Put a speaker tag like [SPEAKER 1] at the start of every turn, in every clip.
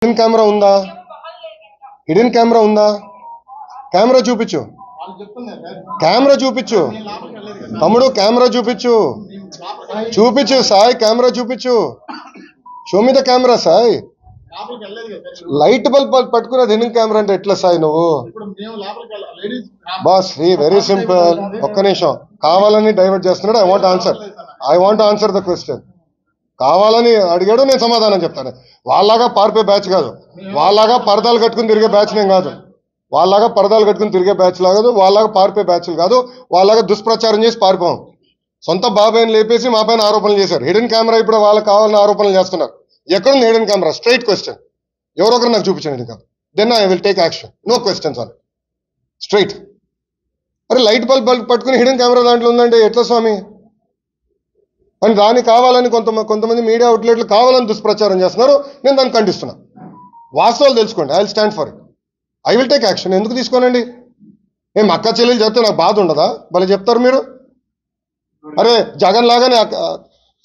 [SPEAKER 1] Hidden camera ఉందా? Hidden camera ఉందా? Camera చూపించు, కెమెరా చూపించు తమ్ముడు, కెమెరా చూపించు, చూపించు సాయి, కెమెరా చూపించు. Show me the camera Sai. Light bulb పట్టుకున్నది హిడెన్ కెమెరా అంటే ఎట్లా సాయి నువ్వు? Boss very simple. ఒక్క నిమిషం, కావాలని డైవర్ట్ చేస్తున్నాడు. I want answer the question. కావాలని అడిగాడు, నేను సమాధానం చెప్తాను. వాళ్ళలాగా పారిపోయే బ్యాచ్ కాదు, వాళ్ళలాగా పరదాలు కట్టుకుని తిరిగే బ్యాచ్ నేను కాదు, వాళ్ళలాగా పరదాలు కట్టుకుని తిరిగే బ్యాచ్ కాదు, వాళ్ళలాగా పారిపోయే బ్యాచ్లు కాదు, వాళ్ళలాగా దుష్ప్రచారం చేసి పారిపోం. సొంత బాబాయిని లేపేసి మా పైన ఆరోపణలు చేశారు. హిడెన్ కెమెరా ఇప్పుడు వాళ్ళకి కావాలని ఆరోపణలు చేస్తున్నారు. ఎక్కడుంది హిడెన్ కెమెరా? Straight question. ఎవరొకరు నాకు చూపించండి. ఇంకా then I will take action. No questions on straight. అరే లైట్ బల్బ్ పట్టుకుని హిడెన్ కెమెరా దాంట్లో ఉందంటే ఎట్లా స్వామి? అని దాన్ని కావాలని కొంతమంది మీడియా అవుట్లెట్లు కావాలని దుష్ప్రచారం చేస్తున్నారు. నేను దాన్ని ఖండిస్తున్నా. వాస్తవాలు తెలుసుకోండి. I will stand for it. I will take action. ఎందుకు తీసుకోనండి? ఏం అక్క చెల్లెలు చెప్తే నాకు బాధ ఉండదా? భలే చెప్తారు మీరు. అరే జగన్ లాగానే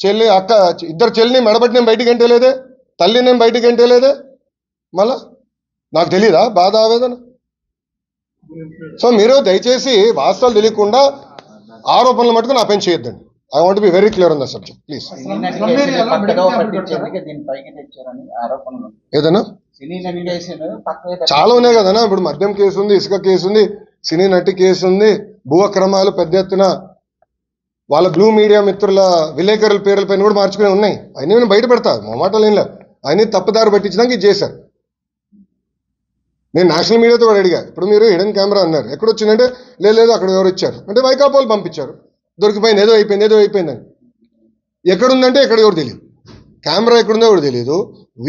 [SPEAKER 1] చెల్లి అక్క ఇద్దరు చెల్లిని మెడబట్టి నేను బయటికి ఎంటలేదే, తల్లి నేను బయటికి ఎంటలేదే, మళ్ళా నాకు తెలీదా బాధ ఆవేదన? సో మీరు దయచేసి వాస్తవాలు తెలియకుండా ఆరోపణలు మటుకు నా పైన చేయొద్దండి. I want be very clear on the subject please. ఏదన్నా చాలా ఉన్నాయి కదనా. ఇప్పుడు మద్యం కేసు ఉంది, ఇసుక కేసు ఉంది, సినీ నటి కేసు ఉంది, భూ అక్రమాలు పెద్ద ఎత్తున వాళ్ళ బ్లూ మీడియా మిత్రుల విలేకరుల పేర్ల పైన కూడా మార్చుకునే ఉన్నాయి. అయినా నేను బయట పెడతా, మా మాటలు ఏం లేవు. ఆయన తప్పుదారి పట్టించడానికి ఇది చేశారు. నేను నేషనల్ మీడియాతో కూడా అడిగా. ఇప్పుడు మీరు హిడెన్ కెమెరా అన్నారు, ఎక్కడొచ్చిందంటే లేదు అక్కడ ఎవరు ఇచ్చారు అంటే వైకాపాలు పంపించారు, దొరికిపోయింది, ఏదో అయిపోయిందని. ఎక్కడుందంటే ఎక్కడ ఎవరు తెలియదు, కెమెరా ఎక్కడుందో ఎవరు తెలియదు.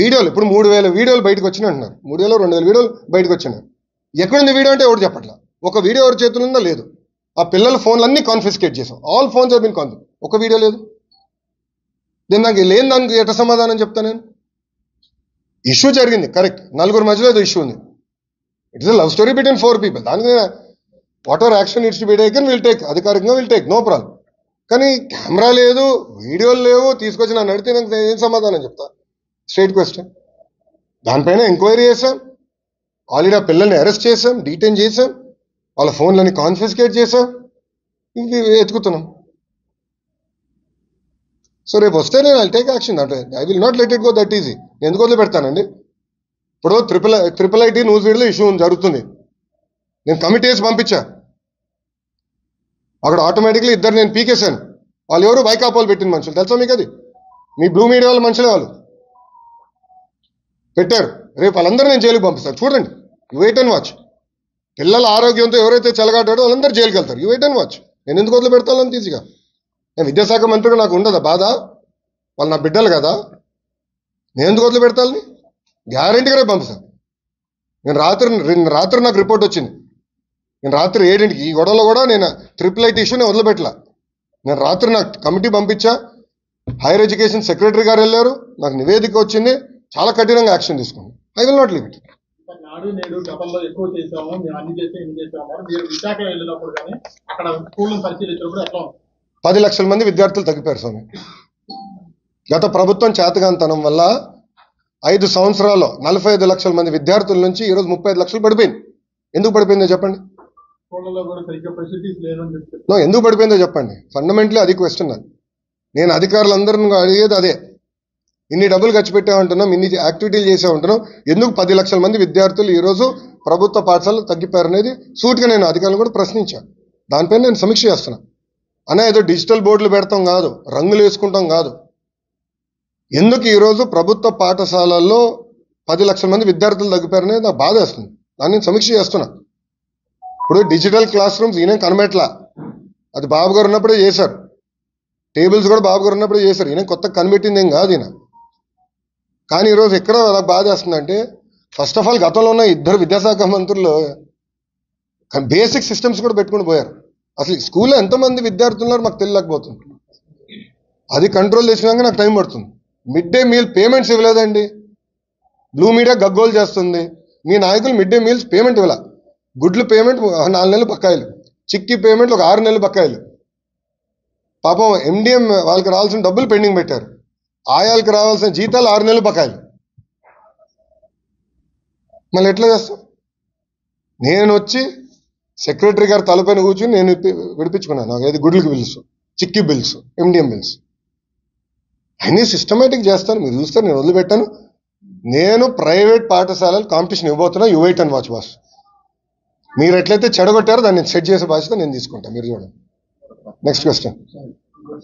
[SPEAKER 1] వీడియోలు ఇప్పుడు 3000 వీడియోలు బయటకు వచ్చినాయి అంటున్నారు. 2000 వీడియోలు బయటకు వచ్చినాయి. ఎక్కడుంది వీడియో అంటే ఎవరు చెప్పట్లా. ఒక వీడియో ఎవరి చేతులు ఉందో లేదు. ఆ పిల్లల ఫోన్లు అన్ని కాన్ఫిస్కేట్ చేసాం. All phones have been confiscate. ఒక వీడియో లేదు. నేను నాకు లేని దానికి ఎట్లా సమాధానం చెప్తా నేను? ఇష్యూ జరిగింది కరెక్ట్, నలుగురు మధ్యలో ఏదో ఇష్యూ ఉంది. It is a love story between 4 people. దానికి what ever action it's to be taken will take, అధికారికంగా విల్ టేక్, నో ప్రాబ్లం. కానీ కెమెరా లేదు, వీడియోలు లేవు, తీసుకొచ్చి నన్ను అడిగితే నాకు ఏం సమాధానం చెప్తా? Straight question. దానిపైన ఎంక్వైరీ చేశాం, ఆల్రెడీ ఆ పిల్లల్ని అరెస్ట్ చేశాం, డీటైన్ చేశాం, వాళ్ళ ఫోన్లని కాన్ఫిస్కేట్ చేశాం, ఇంక ఎత్తుకుతున్నాం. సో రేపు వస్తే నేను ఐ టేక్ యాక్షన్. అంటే I will not let it go that easy. నేను ఎందుకు వదిలి పెడతానండి? ఇప్పుడు ట్రిపుల్ ఐటీ న్యూస్ వీడియోలో ఇష్యూ జరుగుతుంది, నేను కమిటీ వేసి పంపించా. అక్కడ ఆటోమేటిక్లీ ఇద్దరు నేను పీకేశాను. వాళ్ళు ఎవరు? వైకాపాలు పెట్టిన మనుషులు. తెలుసా మీకు? అది మీ బ్లూ మీడియా వాళ్ళ మనుషులే వాళ్ళు పెట్టారు. రేపు వాళ్ళందరూ నేను జైలుకి పంపిస్తాను. చూడండి, యూ వెయిట్ అండ్ వాచ్. పిల్లల ఆరోగ్యంతో ఎవరైతే చెలగాటాడో వాళ్ళందరూ జైలుకి వెళ్తారు. You wait and watch. నేను ఎందుకు వదిలి పెడతాను ఈజీగా? నేను విద్యాశాఖ మంత్రిగా నాకు ఉండదా బాధ? వాళ్ళు నా బిడ్డలు కదా, నేను ఎందుకు వదిలి పెడతాను? గ్యారంటీగా రేపు పంపిస్తాను. నేను రాత్రి నాకు రిపోర్ట్ వచ్చింది. నేను రాత్రి 7ంటికి ఈ గొడవలో కూడా నేను ట్రిపుల్ ఐటీ ఇష్యూ నేను వదిలిపెట్టలా. నేను రాత్రి నాకు కమిటీ పంపించా, హైయర్ ఎడ్యుకేషన్ సెక్రటరీ గారు వెళ్ళారు, నాకు నివేదిక వచ్చింది, చాలా కఠినంగా యాక్షన్ తీసుకున్నాను. I will not leave it. 10 లక్షల మంది విద్యార్థులు తగ్గిపోయారు స్వామి. గత ప్రభుత్వం చేతగాంతనం వల్ల 5 సంవత్సరాల్లో 45 లక్షల మంది విద్యార్థుల నుంచి ఈరోజు 35 లక్షలు పడిపోయింది. ఎందుకు పడిపోయిందో చెప్పండి? ఎందుకు పడిపోయిందో చెప్పండి? ఫండమెంటలీ అది క్వశ్చన్. నేను అధికారులందరినీ అడిగేది అదే. ఇన్ని డబ్బులు ఖర్చు పెట్టామంటున్నాం, ఇన్ని యాక్టివిటీలు చేసామంటున్నాం, ఎందుకు 10 లక్షల మంది విద్యార్థులు ఈరోజు ప్రభుత్వ పాఠశాలలు తగ్గిపోయారు అనేది సూటిగా నేను అధికారులు కూడా ప్రశ్నించాను. దానిపైన నేను సమీక్ష చేస్తున్నా. అనే ఏదో డిజిటల్ బోర్డులు పెడతాం కాదు, రంగులు వేసుకుంటాం కాదు. ఎందుకు ఈరోజు ప్రభుత్వ పాఠశాలల్లో 10 లక్షల మంది విద్యార్థులు తగ్గిపోయారనేది నాకు బాధ వేస్తుంది. దాన్ని నేను సమీక్ష చేస్తున్నా. ఇప్పుడు డిజిటల్ క్లాస్ రూమ్స్ ఈయన కనబెట్లా, అది బాబు గారు ఉన్నప్పుడే చేశారు. టేబుల్స్ కూడా బాబు గారు ఉన్నప్పుడే చేశారు. ఈయన కొత్తగా కనిపెట్టింది ఏం కాదు ఈయన. కానీ ఈరోజు ఎక్కడ నాకు బాధ వేస్తుందంటే, ఫస్ట్ ఆఫ్ ఆల్ గతంలో ఉన్న 2 విద్యాశాఖ మంత్రులు బేసిక్ సిస్టమ్స్ కూడా పెట్టుకుని పోయారు. అసలు స్కూల్లో ఎంతమంది విద్యార్థులు ఉన్నారు మాకు తెలియలేకపోతుంది. అది కంట్రోల్ చేసినాక నాకు టైం పడుతుంది. మిడ్ డే మీల్ పేమెంట్స్ ఇవ్వలేదండి. బ్లూ మీడియా గగ్గోలు చేస్తుంది. మీ నాయకులు మిడ్ డే మీల్స్ పేమెంట్ ఇవ్వాల. గుడ్లు పేమెంట్ 4 నెలలు బకాయిలు, చిక్కీ పేమెంట్లు ఒక 6 నెలలు బకాయిలు. పాపం ఎండిఎం వాళ్ళకి రావాల్సిన డబ్బులు పెండింగ్ పెట్టారు. ఆయాలకు రావాల్సిన జీతాలు 6 నెలలు బకాయిలు. మళ్ళీ ఎట్లా చేస్తాం? నేను వచ్చి సెక్రటరీ గారు తలపైన కూర్చుని నేను విడిపించుకున్నాను. నాకు ఏది గుడ్లకి bills, chikki bills, MDM bills అన్నీ సిస్టమేటిక్ చేస్తాను. మీరు చూస్తారు, నేను వదిలిపెట్టాను. నేను ప్రైవేట్ పాఠశాలలు కాంపిటీషన్ ఇవ్వబోతున్నా. You wait and watch boss. మీరు ఎట్లయితే చెడగొట్టారో దాన్ని సెట్ చేసే బాధ్యత నేను తీసుకుంటాను. మీరు చూడండి. Next question.